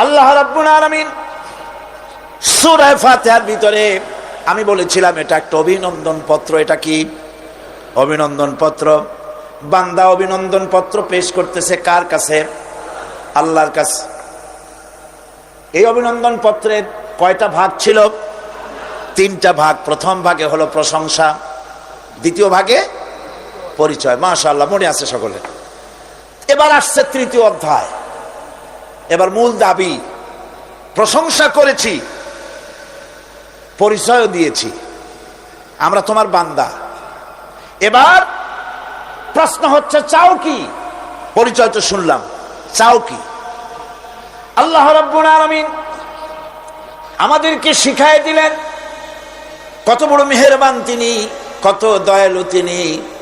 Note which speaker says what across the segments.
Speaker 1: আল্লাহ রাব্বুল আলামিন সূরা ফাতিহার ভিতরে আমি বলেছিলাম এটা একটা অভিনন্দন পত্র। এটা কি অভিনন্দন পত্র? বান্দা অভিনন্দন পত্র পেশ করতেছে কার কাছে? আল্লাহর কাছে। এই অভিনন্দন পত্রের কয়টা ভাগ ছিল? তিনটা ভাগ। প্রথম ভাগে হলো প্রশংসা, দ্বিতীয় ভাগে পরিচয়। মাশাআল্লাহ, মনে আছে সকলের। এবার আসছে তৃতীয় অধ্যায়। এবার মূল দাবি, প্রশংসা করেছি, পরিচয়ও দিয়েছি, আমরা তোমার বান্দা। এবার প্রশ্ন হচ্ছে চাও কি? পরিচয় তো শুনলাম, চাও কি? আল্লাহ রাব্বুল আলামিন আমাদেরকে শিখায় দিলেন কত বড় মেহেরবান তিনি, কত দয়ালু তিনি।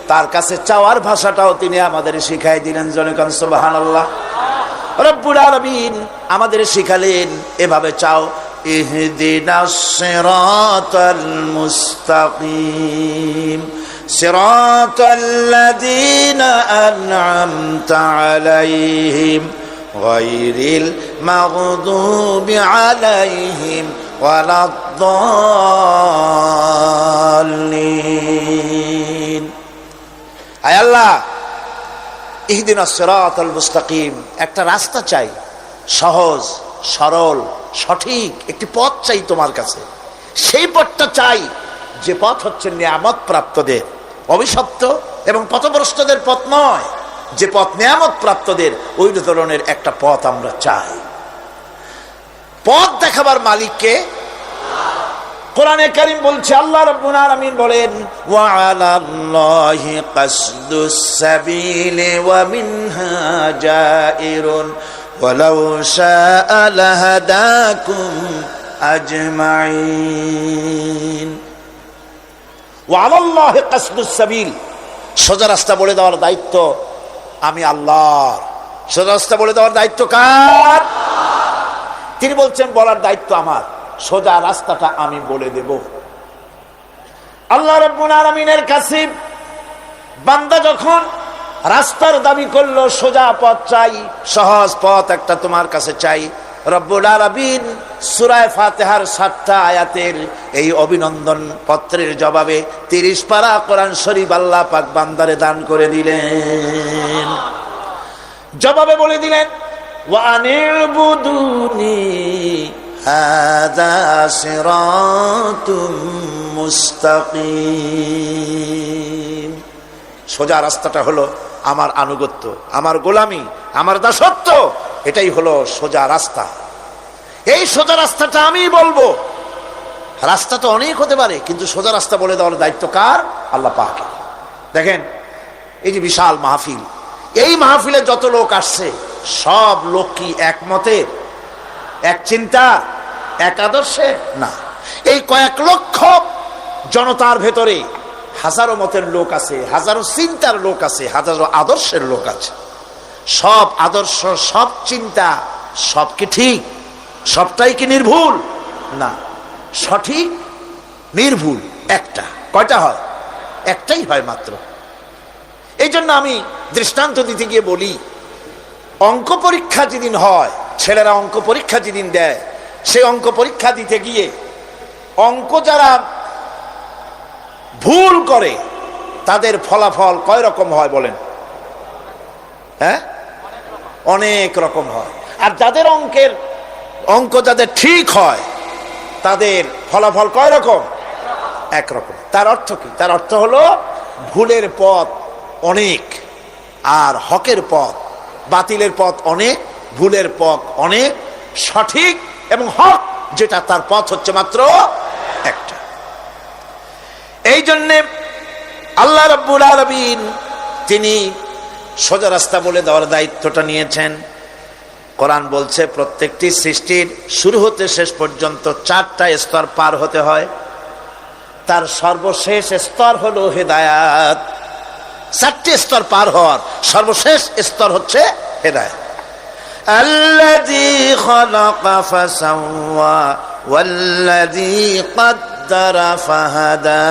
Speaker 1: তার কাছে চাওয়ার ভাষাটাও তিনি আমাদের শিখাই দিলেন। জনগণ সুবহানাল্লাহ। রব্বুল আলামিন আমাদের শিখালেন এভাবে চাও, ইহদিনাস সিরাতাল মুস্তাকিম সিরাতাল্লাযীনা আন'আমতা আলাইহিম গায়রিল মাগদুবি আলাইহিম ওয়ালাদ-দাল্লিন। আয় আল্লাহ, ইহদিনাস সিরাতাল মুস্তাকিম, একটা রাস্তা চাই, সহজ সরল সঠিক একটি পথ চাই তোমার কাছে। সেই পথটা চাই যে পথ হচ্ছে নিয়ামত প্রাপ্তদের, অভিশপ্ত এবং পথভ্রষ্টদের পথ নয়। যে পথ নিয়ামত প্রাপ্তদের, ওই ধরনের একটা পথ আমরা চাই। পথ দেখাবার মালিককে কোরআনে কারীম বলছে, আল্লাহ রাব্বুল আলামিন বলেন, ওয়া আলাল্লাহি কাসদুস সাবিলি ওয়া মিনহা জাইরুন ওয়ালাউ শাআ লাহাদাকুম আজমাইন। ওয়া আলাল্লাহি কাসদুস সাবিল, সোজা রাস্তা বলে দেওয়ার দায়িত্ব আমি আল্লাহর। সোজা রাস্তা বলে দেওয়ার দায়িত্ব কার? তিনি বলছেন বলার দায়িত্ব আমার, সোজা রাস্তাটা আমি বলে দেব। আল্লাহ রাব্বুল আলামিনের কাছে বান্দা যখন রাস্তার দাবি করলো, সোজা পথ চাই, সহজ পথ একটা তোমার কাছে চাই, রব্বুল আলামিন সূরা ফাতিহার 7টা আয়াতের এই অভিনন্দন পত্রের জবাবে 30 পারা কোরআন শরীফ আল্লাহ পাক বান্দারে দান করে দিলেন। জবাবে বলে দিলেন, ওয়া আনি'বুদুনি হাযা সিরাতুম মুস্তাকিম। সোজা রাস্তাটা হলো আমার আনুগত্য, আমার গোলামি, আমার দাসত্ব। এটাই হলো সোজা রাস্তা। এই সোজা রাস্তাটা আমি বলবো। রাস্তা তো অনেক হতে পারে, কিন্তু সোজা রাস্তা বলে দেওয়ার দায়িত্ব কার? আল্লাহ পাক। দেখেন এই যে বিশাল মাহফিল, এই মাহফিলে যত লোক আসছে, সব লোক কি একমতে, এক চিন্তা, এক আদর্শে? না। এই কয়েক লক্ষ জনতার ভেতরে হাজারো মতের লোক আছে, হাজারো চিন্তার লোক আছে, হাজারো আদর্শের লোক আছে। সব আদর্শ, সব চিন্তা, সব কি ঠিক? সবটাই কি নির্ভুল? না। সঠিক নির্ভুল একটা। কয়টা হয়? একটাই হয় মাত্র। এই জন্য আমি দৃষ্টান্ত দিতে গিয়ে বলি, অঙ্ক পরীক্ষা যেদিন হয়, ছেলেরা অঙ্ক পরীক্ষা যেদিন দেয়, সেই অঙ্ক পরীক্ষা দিতে গিয়ে অঙ্ক যারা ভুল করে তাদের ফলাফল কয় রকম হয় বলেন? হ্যাঁ, অনেক রকম হয়। আর যাদের অঙ্ক যাদের ঠিক হয়, তাদের ফলাফল কয় রকম? একরকম। তার অর্থ কি? তার অর্থ হলো ভুলের পথ অনেক, আর হকের পথ, বাতিলের পথ অনেক, ভুলের পথ অনেক, সঠিক এবং হক যেটা তার পথ হচ্ছে মাত্র একটা। এই জন্যে আল্লাহ রাব্বুল আলামিন তিনি সোজা রাস্তা বলে দেওয়ার দায়িত্বটা নিয়েছেন। কোরআন বলছে প্রত্যেকটি সৃষ্টির শুরু হতে শেষ পর্যন্ত 4টা স্তর পার হতে হয়। তার সর্বশেষ স্তর হলো হেদায়াত। 4টে স্তর পার হওয়ার সর্বশেষ স্তর হচ্ছে হেদায়াত। আল্লাযী খালাকা ফাসাওয়া ওয়াল্লাযী কাদ্দারা ফাহাদা।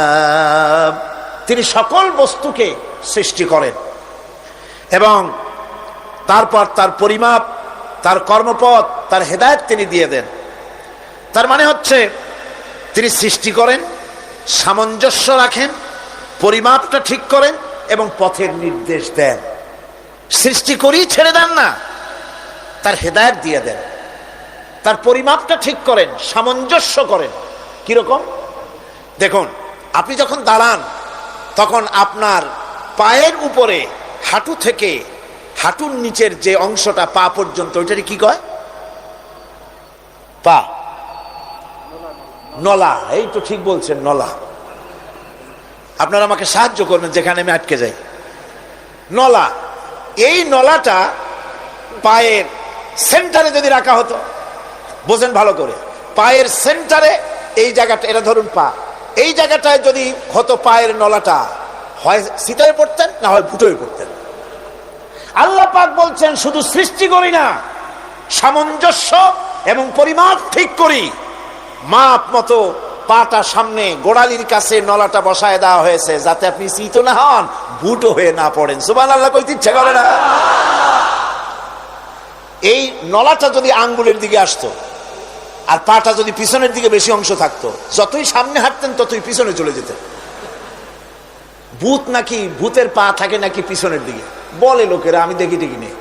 Speaker 1: তিনি সকল বস্তুকে সৃষ্টি করেন এবং তারপর তার পরিমাপ, তার কর্মপথ, তার হেদায়েত তিনি দিয়ে দেন। তার মানে হচ্ছে তিনি সৃষ্টি করেন, সামঞ্জস্য রাখেন, পরিমাপটা ঠিক করেন এবং পথের নির্দেশ দেন। সৃষ্টি করেই ছেড়ে দেন না, তার হেদায়েত দিয়ে দেন, তার পরিমাপটা ঠিক করেন, সামঞ্জস্য করেন। কিরকম? দেখুন, আপনি যখন দাঁড়ান তখন আপনার পায়ের উপরে হাঁটু থেকে হাঁটুর নিচের যে অংশটা পা পর্যন্ত, ওইটাকে কি কয়? পা, নলা। এই তো ঠিক বলছেন, নলা। আপনারা আমাকে সাহায্য করবেন যেখানে আমি আটকে যাই। নলা, এই নলাটা পায়ের সেন্টারে যদি রাখা হতো, বোঝেন ভালো করে, পায়ের সেন্টারে এই জায়গাটা, এটা ধরুন পা, এই জায়গাটায় যদি হতো পায়ের নলাটা, হয় সিটায় পড়তেন, না হয় ফুটোয় পড়তেন। আল্লাহ পাক বলছেন শুধু সৃষ্টি করি না, সামঞ্জস্য এবং পরিমাপ ঠিক করি। মাপ মতো পাটা সামনে গোড়ালির কাছে নলাটা বসায় দেওয়া হয়েছে, যাতে আপনি চিত না হন, ভুটো হয়ে না পড়েন। সুবহানাল্লাহ কইতে ইচ্ছা করে না? এই নলাটা যদি আঙ্গুলের দিকে আসতো আর পাটা যদি পিছনের দিকে বেশি অংশ থাকতো, যতই সামনে হাঁটতেন ততই পিছনে চলে যেতেন। ভূত নাকি, ভূতের পা থাকে নাকি পিছনের দিকে, বলে লোকেরা, আমি দেখি দেখি নেই।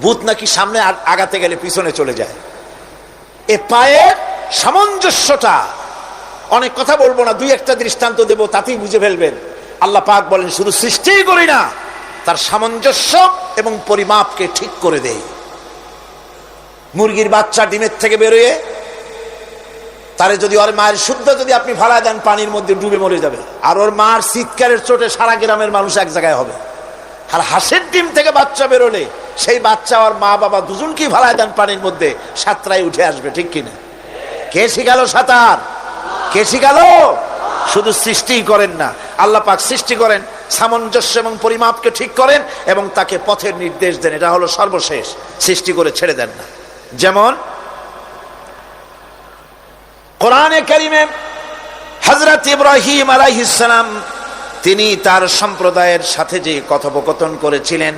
Speaker 1: ভূত নাকি সামনে আগাতে গেলে পিছনে চলে যায়। এ পায়ের সামঞ্জস্যটা, অনেক কথা বলবো না, দুই একটা দৃষ্টান্ত দেব, তাতেই বুঝে ফেলবেন। আল্লাহ পাক বলেন শুধু সৃষ্টিই করি না, তার সামঞ্জস্য এবং পরিমাপকে ঠিক করে দেই। মুরগির বাচ্চা ডিমের থেকে বেরোয়, তারে যদি ওর মায়ের শুদ্ধ যদি আপনি ফালায় দেন, পানির মধ্যে ডুবে মরে যাবে। আর ওর মার চিৎকারের চোটে সারা গ্রামের মানুষ এক জায়গায় হবে। আর হাঁসের ডিম থেকে বাচ্চা বেরোলে সেই বাচ্চা আর মা বাবা দুজনকেই ফালায় দেন পানির মধ্যে, সাঁতরায় উঠে আসবে। ঠিক কিনা? কে শিখালো সাঁতার? কে শিখালো? শুধু সৃষ্টিই করেন না, আল্লাহ পাক সৃষ্টি করেন, সামঞ্জস্য এবং পরিমাপকে ঠিক করেন এবং তাকে পথের নির্দেশ দেন। এটা হলো সর্বশেষ, সৃষ্টি করে ছেড়ে দেন না। যেমন কোরআনে কারিমে হযরত ইব্রাহিম আলাইহিস সালাম তিনি তার সম্প্রদায়ের সাথে যে কথোপকথন করেছিলেন,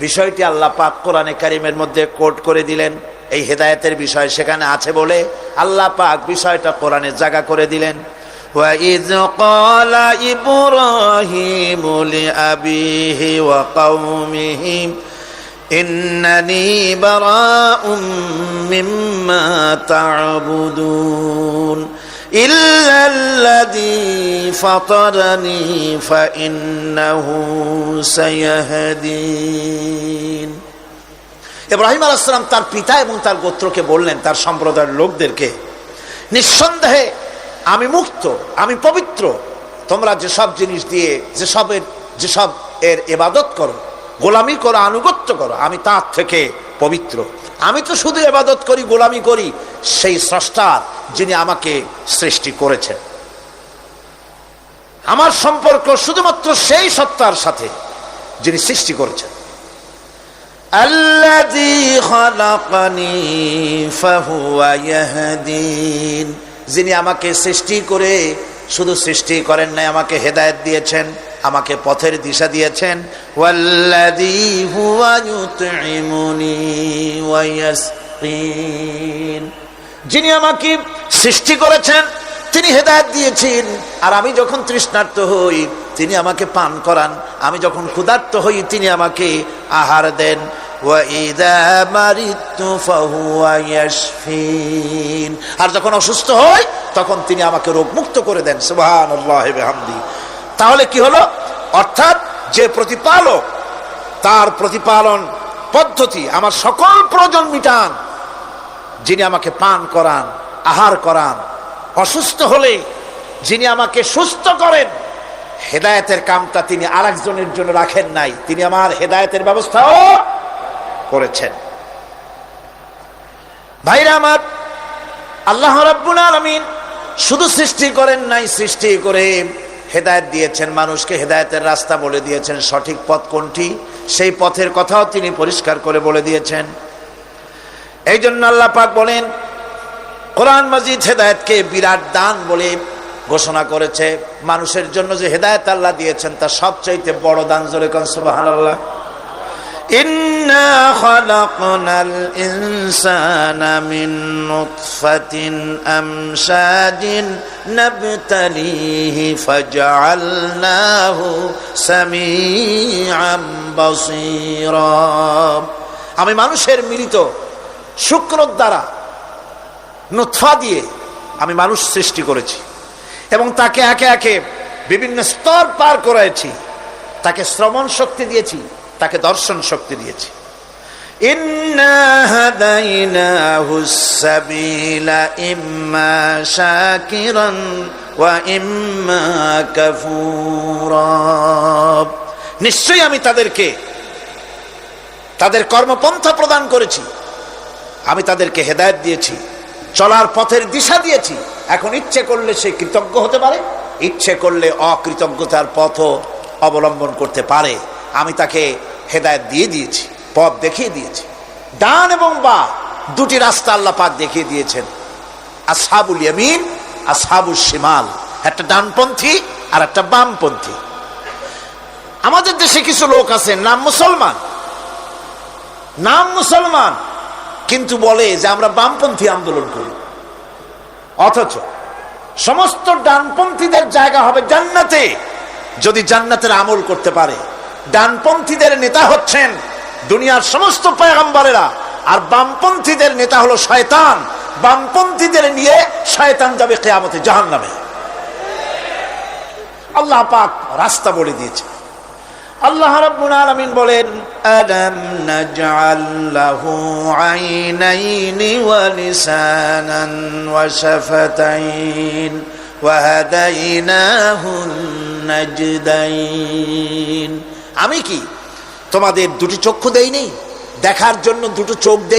Speaker 1: বিষয়টি আল্লাহ পাক কোরআনে কারিমের মধ্যে কোট করে দিলেন। এই হেদায়েতের বিষয় সেখানে আছে বলে আল্লাহ পাক বিষয়টা কোরআনে জায়গা করে দিলেন। ওয়া ইয ক্বালা ইব্রাহিমু লিআবিহি ওয়া কওমিহি ইন্নানি বারাউম মিম্মা তা'বুদুন ইল্লাল্লাযী ফাতারানি ফাইন্নাহু সায়াহদিন। ইব্রাহিম আলাইহিস সালাম তার পিতা এবং তার গোত্রকে বললেন, তার সম্প্রদায়ের লোকদেরকে, নিঃসন্দেহে আমি মুক্ত, আমি পবিত্র। তোমরা যেসব জিনিস দিয়ে যেসব এর ইবাদত করো, গোলামি করো, আনুগত্য করো, আমি তার থেকে পবিত্র। আমি তো শুধু ইবাদত করি, গোলামি করি সেই স্রষ্টার, যিনি আমাকে সৃষ্টি করেছেন। আমার সম্পর্ক শুধুমাত্র সেই সত্তার সাথে যিনি সৃষ্টি করেছেন। আল্লাযী খালাকানি ফাহুয়া ইয়াহদিন, যিনি আমাকে সৃষ্টি করে শুধু সৃষ্টি করেন নাই, আমাকে হেদায়েত দিয়েছেন, আমাকে পথের দিশা দিয়েছেন। ওয়াল্লাযী হুয়া ইউতঈমুনি ওয়া ইয়াসকিন, যিনি আমাকে সৃষ্টি করেছেন, তিনি হেদায়েত দিয়েছেন। আর আমি যখন তৃষ্ণার্ত হই তিনি আমাকে পান করান, আমি যখন ক্ষুধার্ত হই তিনি আমাকে আহার দেন। ওয়া ইযা মারিতু ফাহুয়া ইয়াশফিন, আর যখন অসুস্থ হই তখন তিনি আমাকে রোগ মুক্ত করে দেন। সুবহানাল্লাহি ওয়া বিহামদিহি। তাহলে কি হলো? অর্থাৎ যে প্রতিপালক, তার প্রতিপালন পদ্ধতি আমার সকল প্রয়োজন মিটান, যিনি আমাকে পান করান, আহার করান। অসুস্থ হলে যিনি আমাকে সুস্থ করেন, হেদায়েতের কামটা তিনি আরেকজনের জন্য রাখেন নাই, তিনি আমার হেদায়েতের ব্যবস্থাও করেছেন। ভাইরা আমার, আল্লাহ রাব্বুল আলামিন শুধু সৃষ্টি করেন নাই, সৃষ্টি করে হেদায়েত দিয়েছেন, মানুষকে হেদায়েতের রাস্তা বলে দিয়েছেন। সঠিক পথ কোনটি, সেই পথের কথাও তিনি পরিষ্কার করে বলে দিয়েছেন। এই জন্য আল্লাহ পাক বলেন, কোরআন মাজিদ হেদায়েতকে বিরাট দান বলে ঘোষণা করেছে। মানুষের জন্য যে হেদায়েত আল্লাহ দিয়েছেন তা সবচাইতে বড় দান। জোরে কোন সুবহানাল্লাহ। ইন্না খালাকনাল ইনসানা মিন নুতফাতিন আমশাজিন নাবতালিহি ফাজআলনাহু সামিআম বাসীরা। আমি মানুষের মিলিত শুক্র দ্বারা নুতফা দিয়ে আমি মানুষ সৃষ্টি করেছি এবং তাকে একে একে বিভিন্ন স্তর পার করেছি। তাকে শ্রবণ শক্তি দিয়েছি, তাকে দর্শন শক্তি দিয়েছি। ইন্না হাদাইনাহুস সাবিলা ইম্মা শাকিরান ওয়া ইম্মা কাফুরা। নিশ্চয়ই আমি তাদেরকে তাদের কর্মপন্থা প্রদান করেছি, আমি তাদেরকে হেদায়েত দিয়েছি, চলার পথের দিশা দিয়েছি। এখন ইচ্ছে করলে সে কৃতজ্ঞ হতে পারে, ইচ্ছে করলে অকৃতজ্ঞতার পথও অবলম্বন করতে পারে। আমি তাকে হেদায়েত দিয়ে দিয়েছি, পথ দেখিয়ে দিয়েছি। ডান এবং বাম দুটি রাস্তা আল্লাহ পাক দেখিয়ে দিয়েছেন। আসহাবুল ইয়ামিন, আসহাবুশ শিমাল, একটা ডানপন্থী আর একটা বামপন্থী। আমাদের দেশে কিছু লোক আছে নাম মুসলমান, কিন্তু বলে যে আমরা বামপন্থী আন্দোলন করি, অথচ সমস্ত ডানপন্থীদের জায়গা হবে জান্নাতে যদি জান্নাতের আমল করতে পারে। ডানপন্থীদের নেতা হচ্ছেন দুনিয়ার সমস্ত পয়গম্বরেরা, আর বামপন্থীদের নেতা হলো শয়তান। বামপন্থীদের নিয়ে শয়তান যাবে কিয়ামতে জাহান্নামে। আল্লাহ পাক রাস্তা বলে দিয়েছে। আল্লাহ রাব্বুল আলামিন বলেন, আলাম নাজআল লাহু আইনাইনি ওয়া লিসানান ওয়া শাফাতাইন ওয়া হাদাইনাহুন নাজদাইন। আমি কি তোমাদের দুটি চক্ষু দেইনি, দেখার জন্য দুটো চোখ দেই?